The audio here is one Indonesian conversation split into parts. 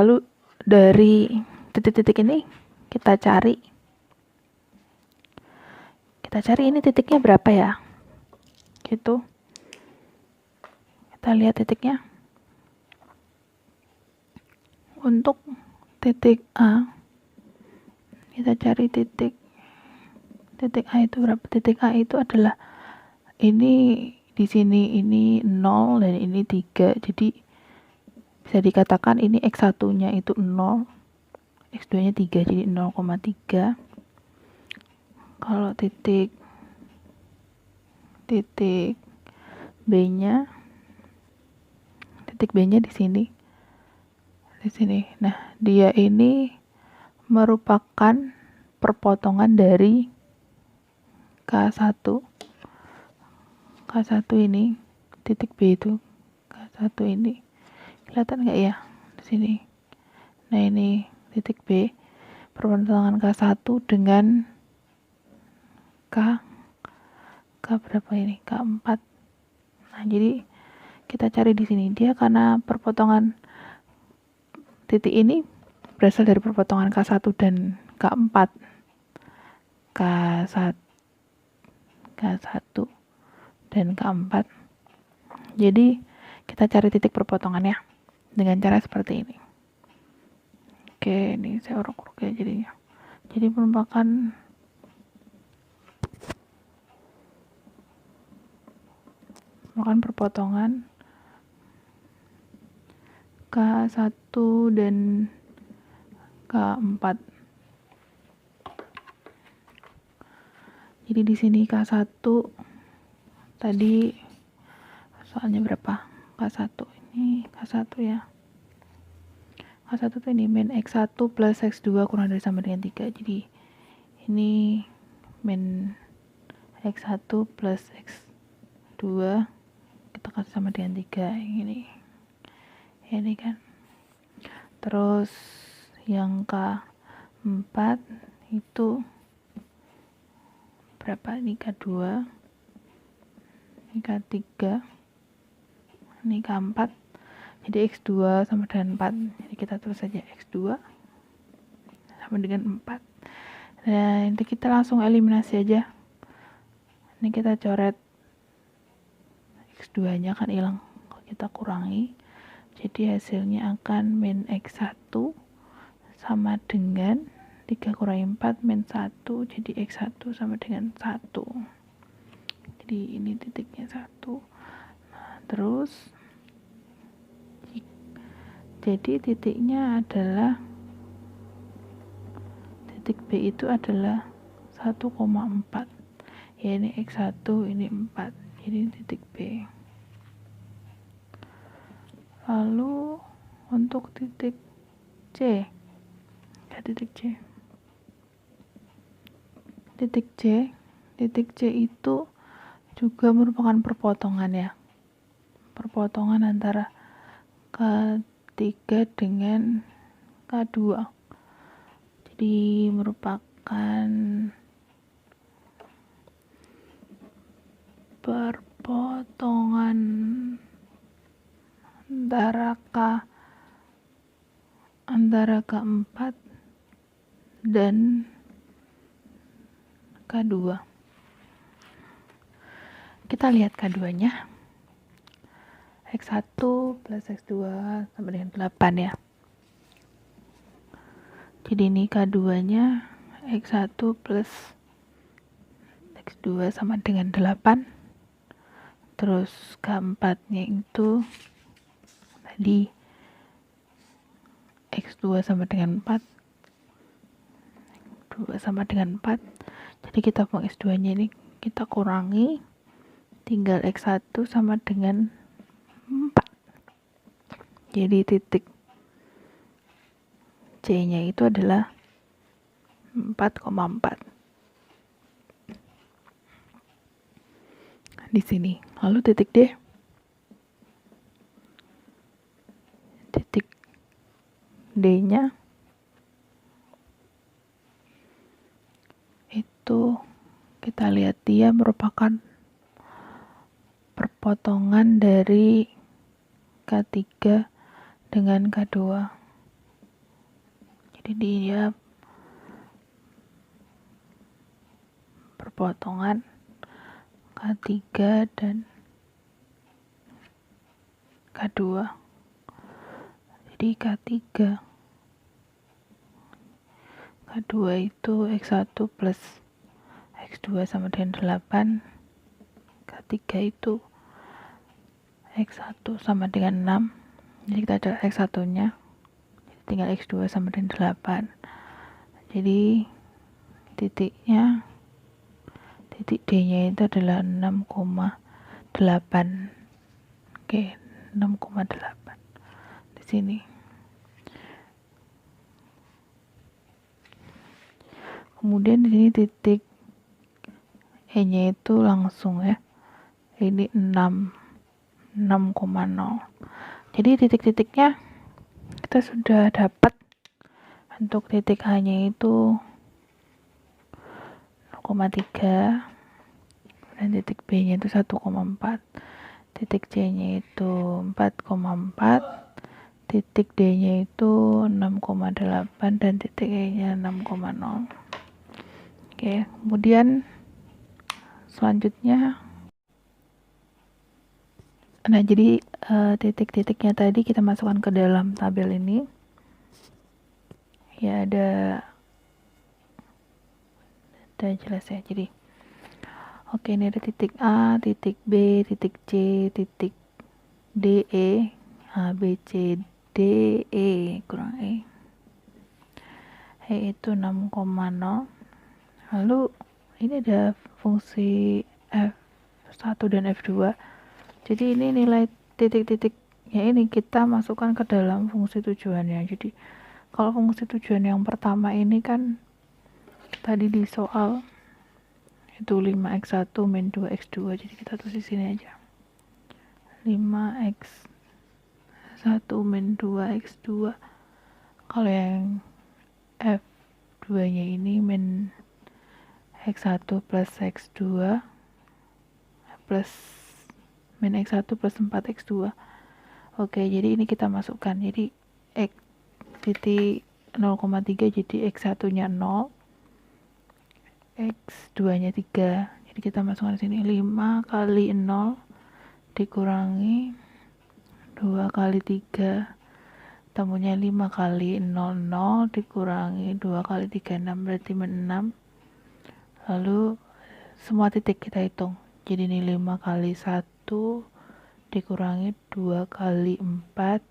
Lalu dari titik-titik ini kita cari ini titiknya berapa ya, gitu. Kita lihat titiknya. Untuk titik A, kita cari titik A itu berapa. Titik A itu adalah ini, di sini ini 0 dan ini 3, jadi bisa dikatakan ini X1 nya itu 0, X2 nya 3, jadi 0,3. Kalau titik B nya di sini. Nah, dia ini merupakan perpotongan dari K1 ini, titik B itu K1 ini. Kelihatan nggak ya di sini? Nah, ini titik B, perpotongan K1 dengan K berapa ini? K4. Nah, jadi kita cari di sini. Dia karena perpotongan titik ini berasal dari perpotongan K1 dan K4. K1 dan K4. Jadi kita cari titik perpotongannya dengan cara seperti ini. Oke, ini saya uruk-uruk ya jadinya. Jadi merupakan perpotongan K1 dan K4. Jadi di sini K1 tadi soalnya berapa? K1 ini K1 ya. K1 tuh ini min X1 plus X2 kurang dari sama dengan 3. Jadi ini min X1 plus X2 kita kasih sama dengan 3. Ini kan. Terus yang K4 itu berapa? Ini K2, ini K3, ini K4. Jadi X2 sama dengan 4. Jadi kita tulis saja X2 sama dengan 4. Nah, nanti kita langsung eliminasi aja. Ini kita coret X2 nya kan hilang, kalau kita kurangi, jadi hasilnya akan min X1 sama dengan 3 kurangi 4 min 1, jadi X1 sama dengan 1. Jadi ini titiknya 1. Nah, terus jadi titiknya adalah, titik B itu adalah 1,4. Ya, ini X1, ini 4. Jadi titik B. Lalu untuk titik C. Titik C itu juga merupakan perpotongan ya. Perpotongan antara K3 dengan K2. Jadi merupakan perpotongan antara K4 dan K2. Kita lihat K2 nya. X1 plus X2 sama dengan 8 ya. Jadi ini K2 nya X1 plus X2 sama dengan 8. Terus K4 nya itu tadi X2 sama dengan 4, 2 sama dengan 4. Jadi kita buang X2 nya ini, kita kurangi, tinggal X1 sama dengan 4. Jadi titik C nya itu adalah 4,4 di sini. Lalu titik D, titik D nya itu kita lihat dia merupakan perpotongan dari K3 dengan K2. Jadi dia perpotongan K3 dan K2. Jadi K2 itu X1 plus X2 sama dengan 8. K3 itu X1 sama dengan 6. Jadi kita cari X1 nya, jadi tinggal X2 sama dengan 8. Jadi titik D nya itu adalah 6,8. Oke, 6,8 di sini. Kemudian di sini titik E nya itu langsung ya, ini 6,0. Jadi titik-titiknya kita sudah dapat. Untuk titik H nya itu 0,3, dan titik B nya itu 1,4, titik C nya itu 4,4, titik D nya itu 6,8, dan titik E nya 6,0. Oke, kemudian selanjutnya, nah jadi titik-titiknya tadi kita masukkan ke dalam tabel ini ya, ada jelas ya. Jadi oke, ini ada titik A, titik B, titik C, titik D, E, A, B, C, D, E, kurang E. E itu 6,0. Lalu ini ada fungsi F1 dan F2. Jadi ini nilai titik-titiknya ini kita masukkan ke dalam fungsi tujuannya. Jadi kalau fungsi tujuan yang pertama ini kan tadi di soal itu 5x1 min 2x2, jadi kita tulis di sini aja 5x1 min 2x2. Kalau yang F2 nya ini min x1 plus x2 plus min x1 plus 4x2. Oke, jadi ini kita masukkan. Jadi x titik 0,3, jadi x1 nya 0, x2 nya 3. Jadi kita masukkan di sini 5 kali 0 dikurangi 2 kali 3, temunya 5 kali 0 dikurangi 2 kali 3, 6, berarti min 6. Lalu semua titik kita hitung. Jadi ini 5 kali 1 dikurangi 2 kali 4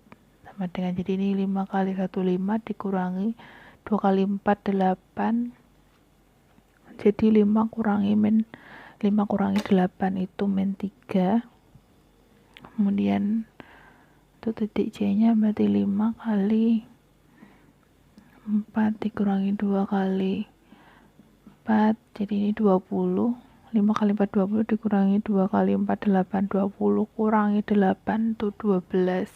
sama dengan, jadi ini 5 kali 1 5 dikurangi 2 kali 4 8. Jadi 5 kurangi 8 itu min 3. Kemudian itu titik C nya berarti 5 kali 4 dikurangi 2 kali 4, jadi ini 20. 5 kali 4 20 dikurangi 2 kali 4 8, 20 kurangi 8 itu 12.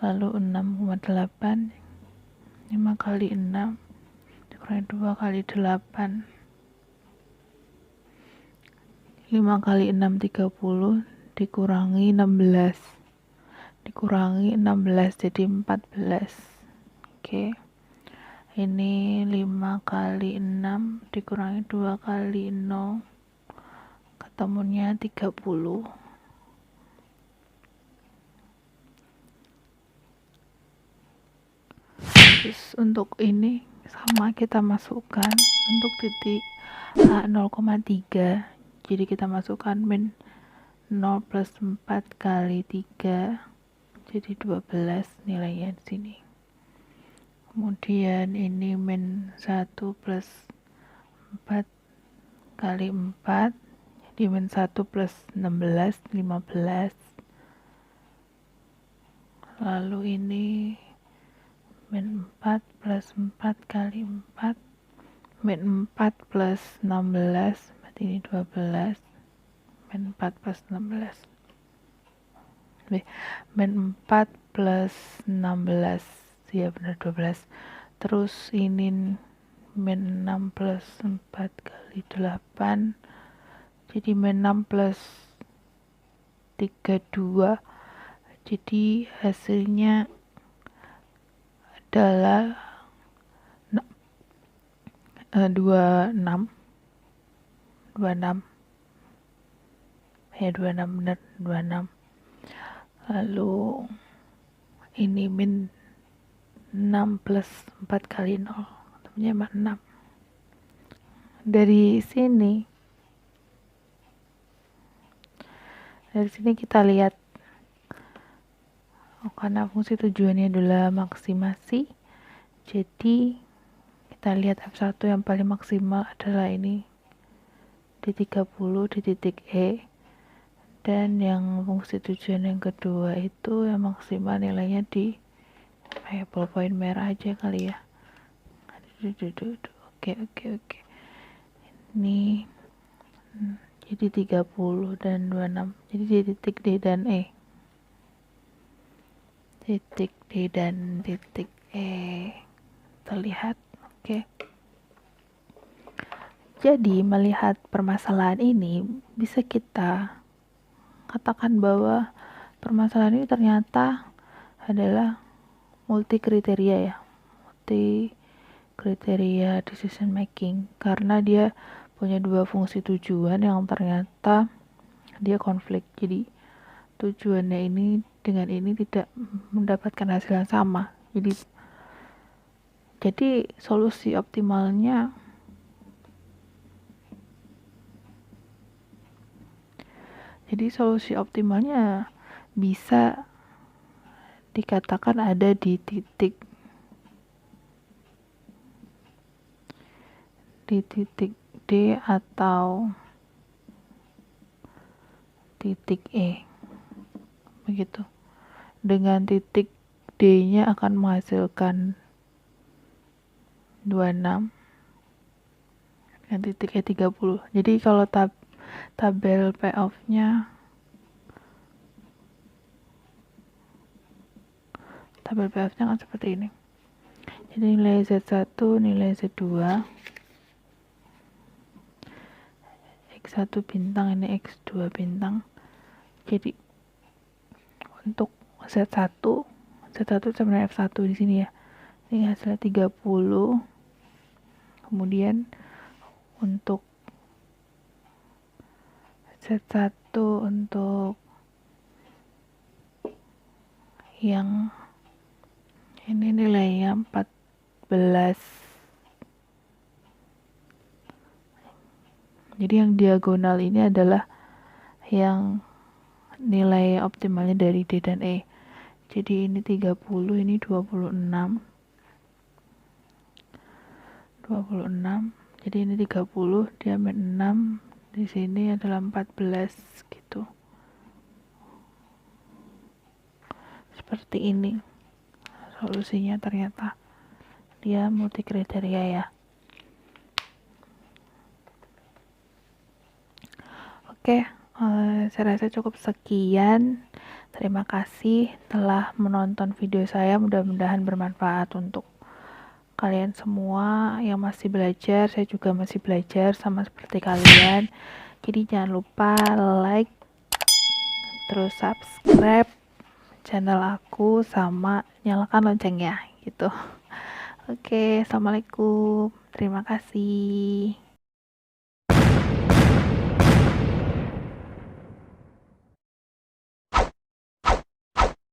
Lalu 6,8, 5 kali 6 dikurangi 2 kali 8, 5 kali 6 30 dikurangi 16, dikurangi 16 jadi 14. Oke, ini 5 kali 6 dikurangi 2 kali 0, ketemunya 30. Terus untuk ini sama kita masukkan untuk titik A 0,3. Jadi kita masukkan min 0 plus 4 kali 3, jadi 12 nilainya di sini. Kemudian ini min 1 plus 4 kali 4, jadi min 1 plus 16, 15. Lalu ini min 4 plus 4 kali 4, min 4 plus 16, berarti ini 12, min 4 plus 16, min 4 plus 16, ya benar 12. Terus ini min 6 plus 4 kali 8, jadi min 6 plus 32, jadi hasilnya adalah 26 ya, 26 bener, 26. Lalu ini min 6 plus 4 kali 0, temennya 6. Dari sini kita lihat, karena fungsi tujuannya adalah maksimasi, jadi kita lihat F1 yang paling maksimal adalah ini di 30 di titik E, dan yang fungsi tujuan yang kedua itu yang maksimal nilainya di ballpoint merah aja kali ya. Oke. Ini jadi 30 dan 26, jadi di titik D dan E. Titik D dan titik E terlihat. Oke. Jadi melihat permasalahan ini bisa kita katakan bahwa permasalahan ini ternyata adalah multi kriteria ya. Multi kriteria decision making, karena dia punya dua fungsi tujuan yang ternyata dia konflik. Jadi tujuannya ini dengan ini tidak mendapatkan hasil yang sama. Jadi solusi optimalnya bisa dikatakan ada di titik D atau titik E, begitu. Dengan titik D-nya akan menghasilkan 26, dengan titik E 30. Jadi kalau tabel payoff-nya, kan seperti ini. Jadi nilai Z1, nilai Z2, X1 bintang, ini X2 bintang. Jadi untuk Z1 sebenarnya F1 di sini ya. Ini hasilnya 30. Kemudian untuk Z1 untuk yang ini nilainya 14. Jadi yang diagonal ini adalah yang nilai optimalnya dari D dan E. Jadi ini 30, ini 26. Jadi ini 30, dia min 6, di sini adalah 14 gitu. Seperti ini solusinya, ternyata dia multi kriteria ya. Oke, saya rasa cukup sekian. Terima kasih telah menonton video saya, mudah-mudahan bermanfaat untuk kalian semua yang masih belajar. Saya juga masih belajar sama seperti kalian. Jadi jangan lupa like, terus subscribe channel aku, sama nyalakan loncengnya gitu. Oke, assalamualaikum. Terima kasih.